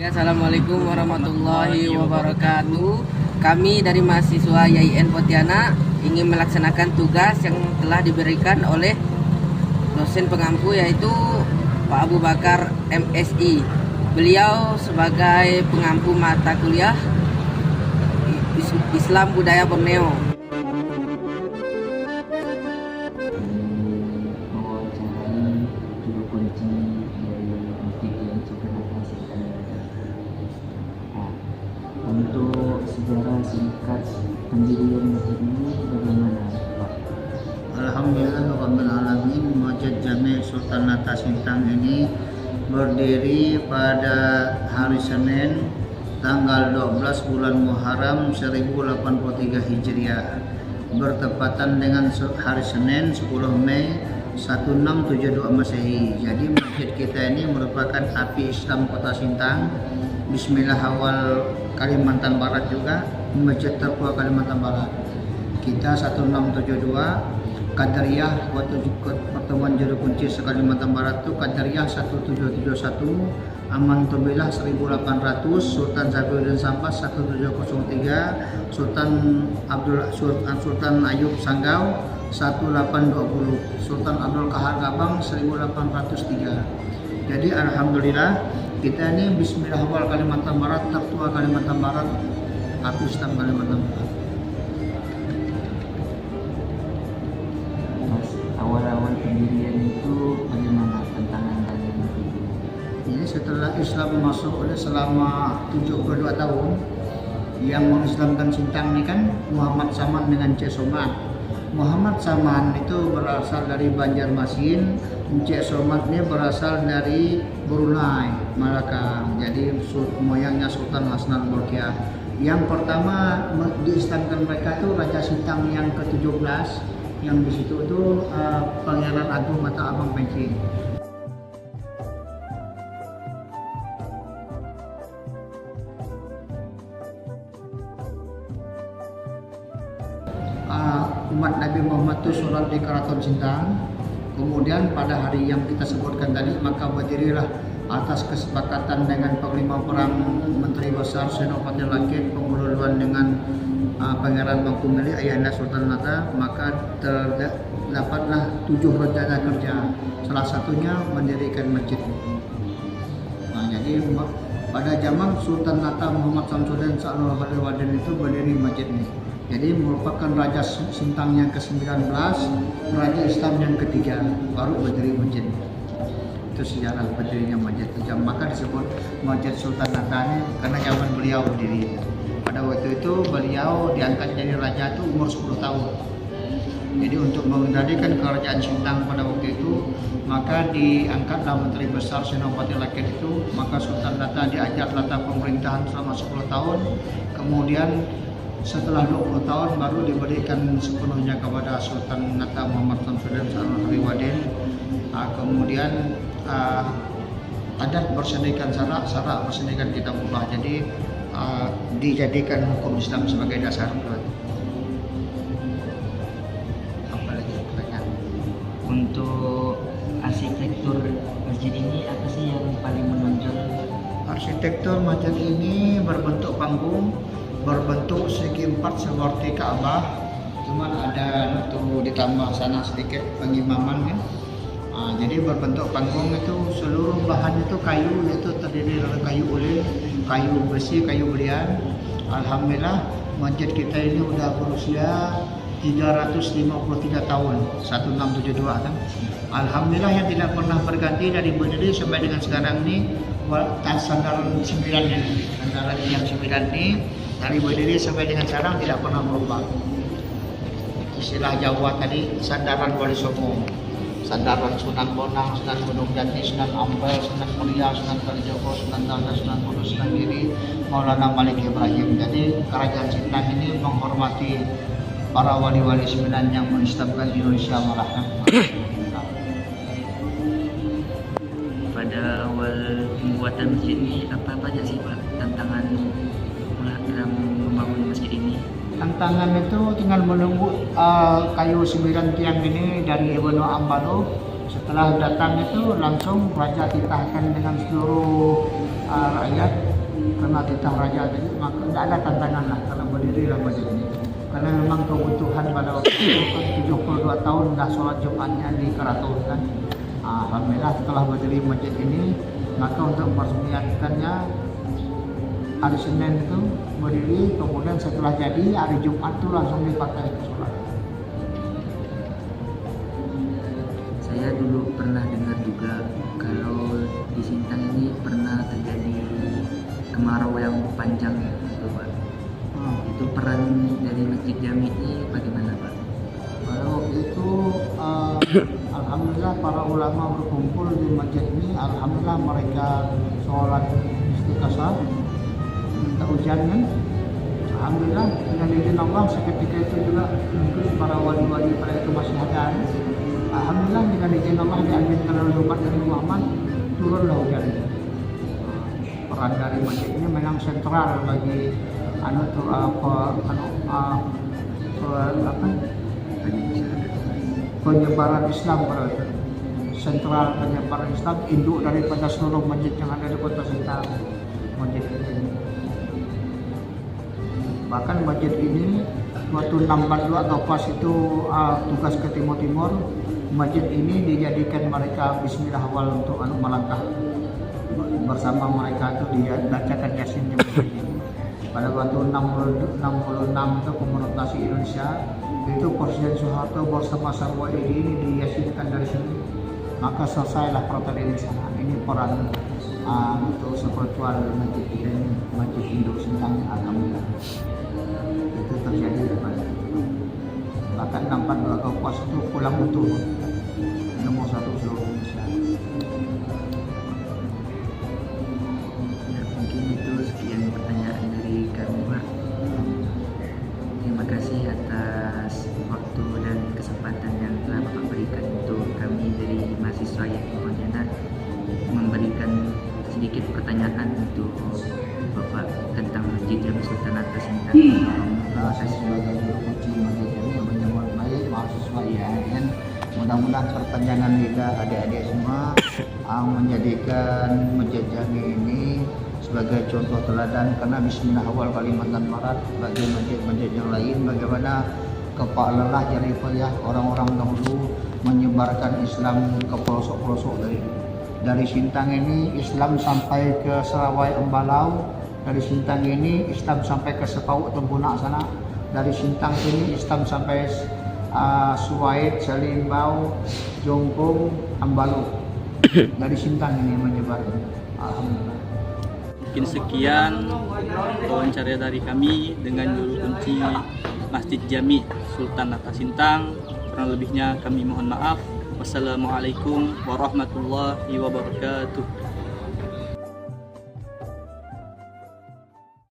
Assalamualaikum warahmatullahi wabarakatuh. Kami dari mahasiswa YIN Pontianak ingin melaksanakan tugas yang telah diberikan oleh dosen pengampu, yaitu Pak Abu Bakar MSI. Beliau sebagai pengampu mata kuliah Islam Budaya Borneo. Untuk sejarah singkat pendirian masjid ini bagaimana, Pak? Alhamdulillah alamin. Masjid Jami' Sultan Hatta Sintang ini berdiri pada hari Senin tanggal 12 bulan Muharram 1083 Hijriah, bertepatan dengan hari Senin 10 Mei 1672 Masehi. Jadi masjid kita ini merupakan api Islam Kota Sintang, Bismillah awal Kalimantan Barat, juga masjid tertua Kalimantan Barat. Kita 1672, Qadariyah waktu pertemuan juru kunci Kalimantan Barat itu Qadariyah 1771, Amantubillah 1800, Sultan Zabiuddin Sambas 1703, Sultan Ayub Sanggau 1820, Sultan Abdul Qahar Gabang 1803. Jadi alhamdulillah kita ini Bismillah awal Kalimantan Barat, tertua Kalimantan Barat, api Islam Kalimantan Barat. Mas, awal-awal pendirian itu bagaimana tantangan kalian itu? Ini setelah Islam masuk oleh selama 72 tahun, yang mengislamkan Sintang ini kan Muhammad Saman dengan Cek Somad. Muhammad Saman itu berasal dari Banjarmasin, Cek Somad ini berasal dari Brunei, Malaka. Jadi moyangnya Sultan Hasan al-Bolkiah. Yang pertama diislamkan mereka itu Raja Sintang yang ke-17, yang di situ itu Pangeran Agung Mata Abang Pencing. Umat Nabi Muhammad itu sholat di Keraton Sintang. Kemudian pada hari yang kita sebutkan tadi, maka berdirilah atas kesepakatan dengan Panglima Perang Menteri Besar Senopati Lakit pengelolaan dengan Pangeran Mangkunegaran Ayahanda Sultan Hatta, maka terdapatlah 7 rencana kerja. Salah satunya mendirikan masjid. Nah, jadi pada zaman Sultan Hatta Muhammad Samsudin Sa'anur Haliwaden itu berdiri masjid ini. Jadi merupakan Raja Sintang yang ke-19, Raja Islam yang ketiga, baru berdiri masjid. Itu sejarah berdirinya masjid. Maka disebut Masjid Sultan Hatta ini karena zaman beliau berdiri. Pada waktu itu beliau diangkat jadi raja itu umur 10 tahun. Jadi untuk mengendalikan kerajaan Sintang pada waktu itu, maka diangkatlah Menteri Besar Senopati Lakit itu. Maka Sultan Hatta diajak latar pemerintahan selama 10 tahun. Kemudian setelah 20 tahun baru diberikan sepenuhnya kepada Sultan Hatta Muhammad Samsudin Sa'anur Haliwaden. Kemudian adat bersendirian syarak bersendirian kitabullah. Jadi dijadikan hukum Islam sebagai dasar. Apalagi pertanyaan? Untuk arsitektur masjid ini apa sih yang paling menonjol? Arsitektur masjid ini berbentuk panggung, berbentuk segi empat seperti Ka'bah, cuman ada untuk ditambah sana sedikit pengimaman kan. Jadi berbentuk panggung itu seluruh bahan itu kayu, yaitu terdiri dari kayu ulin, kayu besi, kayu belian. Alhamdulillah masjid kita ini sudah berusia 353 tahun, 1672 kan. Alhamdulillah yang tidak pernah berganti dari berdiri sampai dengan sekarang ini. Sandaran 9 ini, sandaran yang 9 ini dari berdiri sampai dengan sekarang tidak pernah berubah. Istilah Jawa tadi sandaran Wali Songo, sandaran Sunan Bonang, Sunan Gunung Jati, Sunan Ampel, Sunan Muria, Sunan Kalijogo, Sunan Dalgas, Sunan Kudus, Sunan Giri, Maulana Malik Ibrahim. Jadi kerajaan Sintang ini menghormati para wali-wali 9 yang mengislamkan Indonesia Malaka. Pada awal pembuatan masjid ini apa aja sih Pak tantangan dalam membangun masjid ini? Tantangan itu tinggal menunggu kayu 9 tiang ini dari Ibnu Ambalo. Setelah datang itu langsung raja titahkan dengan seluruh rakyat karena titah raja tadi, maka tidak ada tantangan lah kalau berdirilah masjid ini. Karena memang kebutuhan pada waktu itu kan 72 tahun dah sholat Jumatnya di Keraton kan. Alhamdulillah setelah berdiri masjid ini, maka untuk meresmikannya hari Senin itu berdiri, kemudian setelah jadi hari Jumat itu langsung dipakai ke sholat. Saya dulu pernah dengar juga kalau di Sintang ini pernah terjadi kemarau yang panjang gitu, Pak. Itu peran dari Masjid Jami ini bagaimana, Pak? Pada waktu itu alhamdulillah para ulama berkumpul di masjid ini. Alhamdulillah mereka sholat istiqasah, minta hujan kan. Alhamdulillah dengan izin Allah seketika itu juga mungkin para wali-wali pada itu masih ada. Alhamdulillah dengan izin Allah diaminkan oleh umat Nabi Muhammad, turunlah hujan. Peran dari masjid ini memang sentral bagi penyebaran Islam pada itu. Sentral penyebaran Islam, induk daripada seluruh masjid yang ada di Kota Sintang. Masjid ini. Bahkan masjid ini waktu 642 atau pas itu tugas ke Timur, masjid ini dijadikan mereka Bismillah awal untuk melangkah bersama mereka itu dibacakan Yasin di masjid ini. Pada waktu 66 itu Komunitas Indonesia itu Presiden Soeharto bersama Sarwadi ini diyasinkan dari sini, maka selesailah pertandingan di sana. Ini peran untuk spiritual masjid ini, masjid Induk Sintang. Alhamdulillah itu terjadi pada bahkan 642 Kabupaten itu pulang utuh nomor 1 seluruh Indonesia. Ya, mungkin itu sekian pertanyaan dari kami, Pak. Terima kasih atas waktu dan kesempatan yang telah Bapak berikan untuk kami dari mahasiswa YIN Pontianak memberikan sedikit pertanyaan untuk Bapak tentang Masjid Jami Sultan Atas Sintang. Terima kasih sebagai guru kunci masjid ini menyambut baik mahasiswa YIN. Mudah-mudahan perpanjangan kita adik-adik semua menjadikan Masjid Jami ini sebagai contoh teladan, karena Bismillah awal Kalimantan Barat bagi masjid-masjid yang lain bagaimana kepak lelah jerih payah orang-orang dahulu menyebarkan Islam ke pelosok-pelosok dari Sintang ini. Islam sampai ke Serawai Embalau, dari Sintang ini Islam sampai ke Sepauk Tempunak sana, dari Sintang ini Islam sampai Suwait, Salimbau, Jongkong, Ambalu. Dari Sintang ini menyebarkan. Alhamdulillah. Mungkin sekian wawancara dari kami dengan juru kunci Masjid Jami Sultan Atas Sintang. Kurang lebihnya kami mohon maaf. Wassalamualaikum warahmatullahi wabarakatuh.